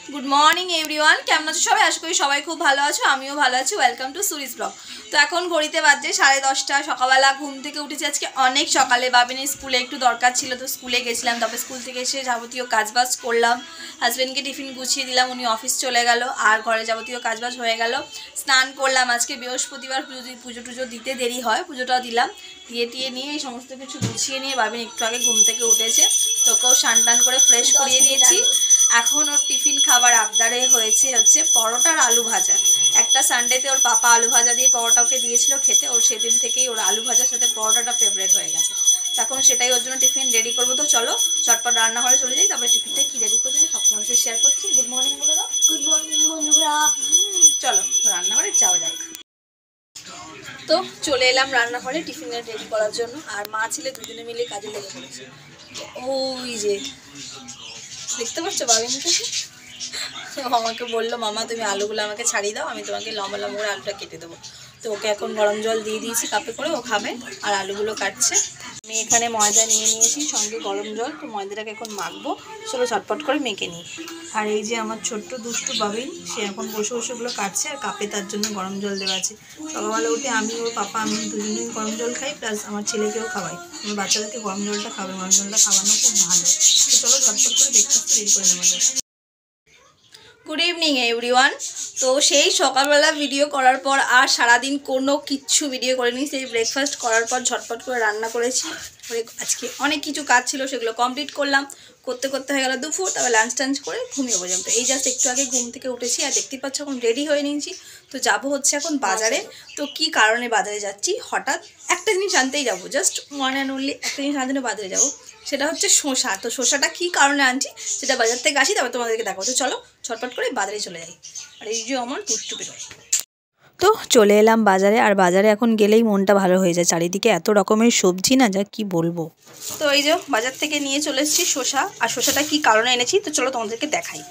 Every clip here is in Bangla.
গুড মর্নিং এভরিওয়ান, কেমন আছো সবাই? আশা করি সবাই খুব ভালো আছো, আমিও ভালো আছি। ওয়েলকাম টু সুরিজ ব্লগ। তো এখন ঘড়িতে বাজছে 10:30। সকালবেলা ঘুম থেকে উঠেছি আজকে অনেক সকালে। বাবিনের স্কুলে একটু দরকার ছিল, তো স্কুলে গেছিলাম। তারপর স্কুল থেকে এসে যাবতীয় কাজবাজ করলাম, হাজব্যান্ডকে টিফিন গুছিয়ে দিলাম, উনি অফিস চলে গেল, আর ঘরে যাবতীয় কাজবাজ হয়ে গেল। স্নান করলাম, আজকে বৃহস্পতিবার, পুজো টুজো দিতে দেরি হয়, পুজোটাও দিলাম। দিয়ে নিয়ে এই সমস্ত কিছু গুছিয়ে নিয়ে বাবিন একটু আগে ঘুম থেকে উঠেছে, তোকেও স্নান টান করে ফ্রেশ করিয়ে দিয়েছি। এখন ওর টিফিন খাবার আবদারে হচ্ছে পরোটা আর আলু ভাজা। একটা সানডেতে ওর পাপা আলু ভাজা দিয়ে পরোটা ওকে দিয়েছিল খেতে, ওর সেদিন থেকেই ওর আলু ভাজার সাথে পরোটাটা ফেভারিট হয়ে গেছে। তখন সেটাই ওর জন্য টিফিন রেডি করবো। তো চলো চটপট রান্নাঘরে চলে যাই, তারপরে টিফিনটা কী রেডি করছি সব মানুষের শেয়ার করছি। গুড মর্নিং বলে দাও। গুড মর্নিং বন্ধুরা। চলো রান্নাঘরে যাওয়া যাক। তো চলে এলাম রান্নাঘরে টিফিনের রেডি করার জন্য, আর মা ছেলে দুজনে মিলে কাজে লেগে পড়েছে। ওই যে দেখতে পাচ্ছ বাবিনকে, আমাকে বললো মামা তুমি আলুগুলো আমাকে ছাড়িয়ে দাও, আমি তোমাকে লম্বা লম্বা করে আলুটা কেটে দেবো। তো ওকে এখন গরম জল দিয়ে দিয়েছি কাপে করে, ও খাবে আর আলুগুলো কাটছে। আমি এখানে ময়দা নিয়ে নিয়েছি, সঙ্গে গরম জল। তো ময়দাটাকে এখন মাখবো, চলো ঝটপট করে মেখে নিই। আর এই যে আমার ছোট্ট দুষ্টু বাবিন, সে এখন বসে বসে ওগুলো কাটছে, আর কাপে তার জন্য গরম জল দেওয়া আছে। সকালবেলা উঠে আমি ওর পাপা আমি দুজনেই গরম জল খাই, প্লাস আমার ছেলেকেও খাওয়াই। আমার বাচ্চাদেরকে গরম জলটা খাবে, গরম জলটা খাওয়ানো খুব ভালো। তো চলো ঝটপট করে ব্রেকফাস্ট রেডি করে নেওয়া যায়। Good evening everyone. তো সেই সকালবেলা ভিডিও করার পর আর সারাদিন কোনো কিচ্ছু ভিডিও করিনি। সেই ব্রেকফাস্ট করার পর ঝটপট করে রান্না করেছি। আজকে অনেক কিছু কাজ ছিল, সেগুলো কমপ্লিট করলাম। করতে হয়ে গেল দুপুর, তারপর লাঞ্চ টাঞ্চ করে ঘুমিয়ে পড়লাম। তো এই জাস্ট একটু আগে ঘুম থেকে উঠেছি, আর দেখতেই পাচ্ছ এখন রেডি হয়ে নিয়েছি। তো যাব হচ্ছে এখন বাজারে। তো কি কারণে বাজারে যাচ্ছি, হঠাৎ একটা জিনিস আনতেই যাবো, জাস্ট ওয়ান অ্যান্ড অনলি একটা জিনিস আনতে বাজারে যাবো, সেটা হচ্ছে শসা। তো শসাটা কী কারণে আনছি সেটা বাজার থেকে আসি, তারপর তোমাদেরকে দেখাবো। তো চলো ছটপট করে বাজারে চলে যাই। আর এই যে আমার দুষ্টু বেরোয়। তো চলে এলাম বাজারে, আর বাজারে এখন গেলেই মনটা ভালো হয়ে যায়। চারিদিকে এত রকমের সবজি না, যা কি বলবো। তো এই যে বাজার থেকে নিয়ে চলে এসেছি শসা। আর শসাটা কী কারণে এনেছি তো চলো তোমাদেরকে দেখাই।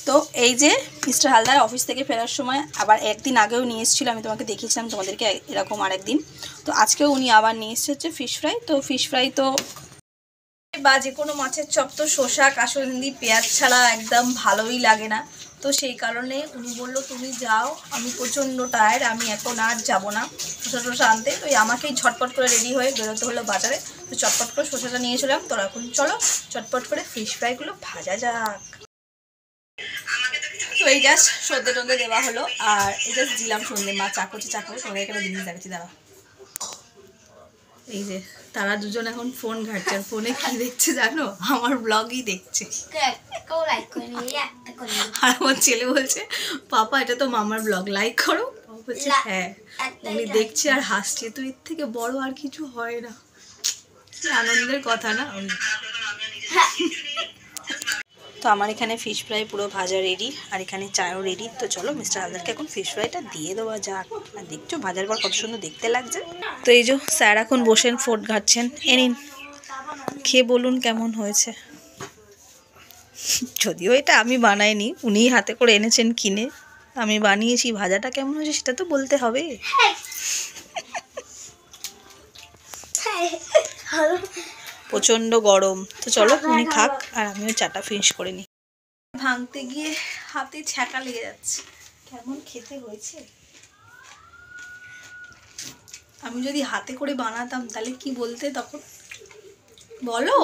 তো এই যে মিস্টার হালদার অফিস থেকে ফেরার সময় আবার একদিন আগেও নিয়ে এসেছিলো, আমি তোমাকে দেখিয়েছিলাম তোমাদেরকে এরকম আরেকদিন। তো আজকেও উনি আবার নিয়ে এসেছে হচ্ছে ফিশ ফ্রাই। তো ফিশ ফ্রাই তো বা যে কোনো মাছের চপ তো শসা কাসুন্দি পেঁয়াজ ছাড়া একদম ভালোই লাগে না। তো সেই কারণে উনি বললো তুমি যাও, আমি প্রচণ্ড টায়ার্ড, আমি এখন আর যাবো না শসা আনতে। তো আমাকেই ঝটপট করে রেডি হয়ে বেরোতে হলো বাজারে। তো চটপট করে শসাটা নিয়ে চলাম। তো এখন চলো চটপট করে ফিশ ফ্রাইগুলো ভাজা যাক। তো এই জাস্ট সর্দে টন্দে দেওয়া হলো, আর এই জাস্ট দিলাম সন্ধ্যে। মা চা করছে তোমাদের এখানে জিনিস দেখাচ্ছি দাঁড়া। এই যে তারা দুজন এখন ফোন ঘাটছে, আর ফোনে কি দেখছে জানো, আমার ব্লগই দেখছে। আর আমার ছেলে বলছে পাপা এটা তো মামার ব্লগ, লাইক করো। বলছে হ্যাঁ, উনি দেখছে আর হাসছে। তো এর থেকে বড় আর কিছু হয় না, আনন্দের কথা না। তো আমার এখানে ফিশ ফ্রাই পুরো ভাজা রেডি, আর এখানে চায়ও রেডি। তো চলো মিস্টার হালদারকে এখন ফিশ ফ্রাইটা দিয়ে দেওয়া যাক। আর দেখছো ভাজার পর কত সুন্দর দেখতে লাগছে। তো এই যে স্যার এখন বসেন ফোন ঘাটছেন, এ নিন খেয়ে বলুন কেমন হয়েছে। যদিও এটা আমি বানাইনি, উনিই হাতে করে এনেছেন কিনে, আমি বানিয়েছি। ভাজাটা কেমন হয়েছে সেটা তো বলতে হবে। প্রচণ্ড গরম। তো চলো উনি খাক আর আমিও চাটা ফিনিশ করে নিই। ভাঙতে গিয়ে হাতে ছ্যাঁকা লেগে যাচ্ছে, কেমন খেতে হয়েছে। আমি যদি হাতে করে বানাতাম তাহলে কি বলতে তখন, বলো।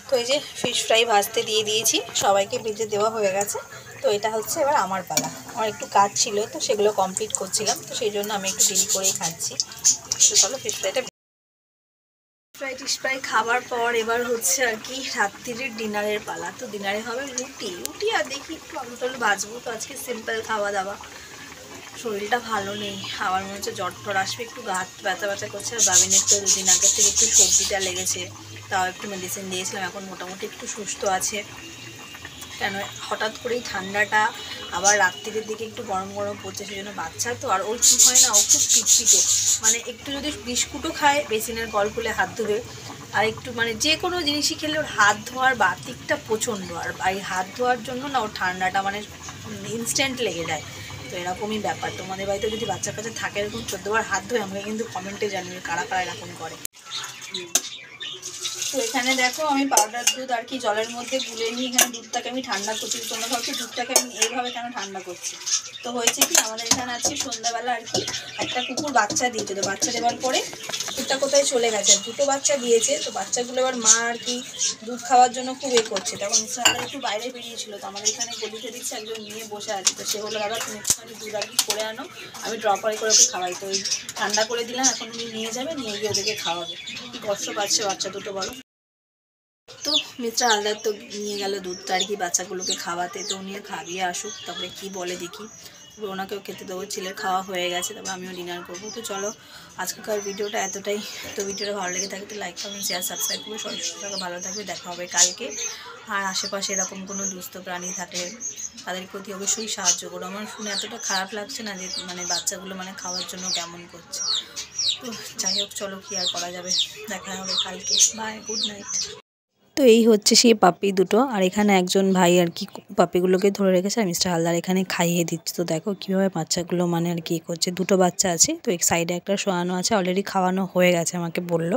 তো এই যে ফিশ ফ্রাই ভাজতে দিয়ে দিয়েছি, সবাইকে ভেজে দেওয়া হয়ে গেছে। তো এটা হচ্ছে এবার আমার পালা। আমার একটু কাজ ছিল, তো সেগুলো কমপ্লিট করছিলাম, তো সেই জন্য আমি একটু দেরি করেই খাচ্ছি। তো চলো ফিশ ফ্রাইটা টিশ ফ্রাই খাবার পর এবার হচ্ছে আর কি রাত্রির ডিনারের পালা। তো ডিনারে হবে রুটি আর দেখি একটু আলু টালু ভাজবো। তো আজকে সিম্পল খাওয়া দাওয়া। শরীরটা ভালো নেই, আমার মনে হচ্ছে জ্বর টর আসবে, একটু গা ব্যথা করছে। আর বাবিনের তো দুদিন আগে থেকে একটু সর্দিটা লেগেছে, তাও একটু মেডিসিন দিয়েছিলাম, এখন মোটামুটি একটু সুস্থ আছে। কেন হঠাৎ করেই ঠান্ডাটা, আবার রাত্রির দিকে একটু গরম গরম পড়ছে, সেই জন্য বাচ্চা তো। আর ওর কী হয় না, ও খুব পিটপিটে, মানে একটু যদি বিস্কুটও খায় বেসিনের কল খুলে হাত ধুবে, আর একটু মানে যে কোনো জিনিসই খেলে ওর হাত ধোয়ার বাতিকটা প্রচণ্ড। আর এই হাত ধোয়ার জন্য না ওর ঠান্ডাটা মানে ইনস্ট্যান্ট লেগে যায়। তো এরকমই ব্যাপার। তোমাদের বাড়িতে যদি বাচ্চা কাছে থাকে এরকম 14 বার হাত ধোয়, আমাকে কিন্তু কমেন্টে জানিয়ে কারা কারা এরকম করে। তো এখানে দেখো আমি পাউডার দুধ আর কি জলের মধ্যে গুলে নিয়ে এখানে দুধটাকে আমি ঠান্ডা করছি। তোমরা ভাবছো দুধটাকে আমি এইভাবে কেন ঠান্ডা করছি। তো হয়েছে কি, আমাদের এখানে আছে সন্ধ্যাবেলা আর কি একটা কুকুর বাচ্চা দিয়েছে। তো বাচ্চা দেওয়ার পরে কুকুরটা কোথায় চলে গেছে, দুটো বাচ্চা দিয়েছে। তো বাচ্চাগুলো এবার মা আর কি দুধ খাওয়ার জন্য খুব করছে। তখন মিস্টার একটু বাইরে বেরিয়েছিল, তো আমাদের এখানে গলিতে দিচ্ছে একজন নিয়ে বসে আছে। তো সে বললো দাদা তুমি একটুখানি দুধ আর কি করে আনো, আমি ড্রপারে করে ওকে খাওয়াই। তো ওই ঠান্ডা করে দিলাম, এখন উনি নিয়ে যাবে, নিয়ে গিয়ে ওদেরকে খাওয়াবে। কি কষ্ট পাচ্ছে বাচ্চা দুটো বলো। তো মিস্টার হালদার তো নিয়ে গেল দুধটা আর কি বাচ্চাগুলোকে খাওয়াতে। তো উনি খাইয়ে আসুক, তারপরে কি বলে দেখি। তারপরে ওনাকেও খেতে দেবো, ছেলের খাওয়া হয়ে গেছে, তারপর আমিও ডিনার করবো। তো চলো আজকেকার ভিডিওটা এতটাই। তো ভিডিওটা ভালো লেগে থাকে তো লাইক কমেন্ট শেয়ার সাবস্ক্রাইব করবে। সবাই সুস্থ থাকবে, ভালো থাকবে, দেখা হবে কালকে। আর আশেপাশে এরকম কোনো দুস্থ প্রাণী থাকলে তাদের প্রতি অবশ্যই সাহায্য করো। আমার শুনে এতটা খারাপ লাগছে না যে মানে বাচ্চাগুলো মানে খাওয়ার জন্য কেমন করছে। তো যাই হোক, চলো কি আর করা যাবে, দেখা হবে কালকে। Bye, good night. তো এই হচ্ছে সেই পাপি দুটো, আর এখানে একজন ভাই আর কি পাপিগুলোকে ধরে রেখেছে, আর মিস্টার হালদার এখানে খাইয়ে দিচ্ছে। তো দেখো কীভাবে বাচ্চাগুলো মানে আর কি করছে। দুটো বাচ্চা আছে, তো এক সাইডে একটা শোয়ানো আছে, অলরেডি খাওয়ানো হয়ে গেছে আমাকে বললো।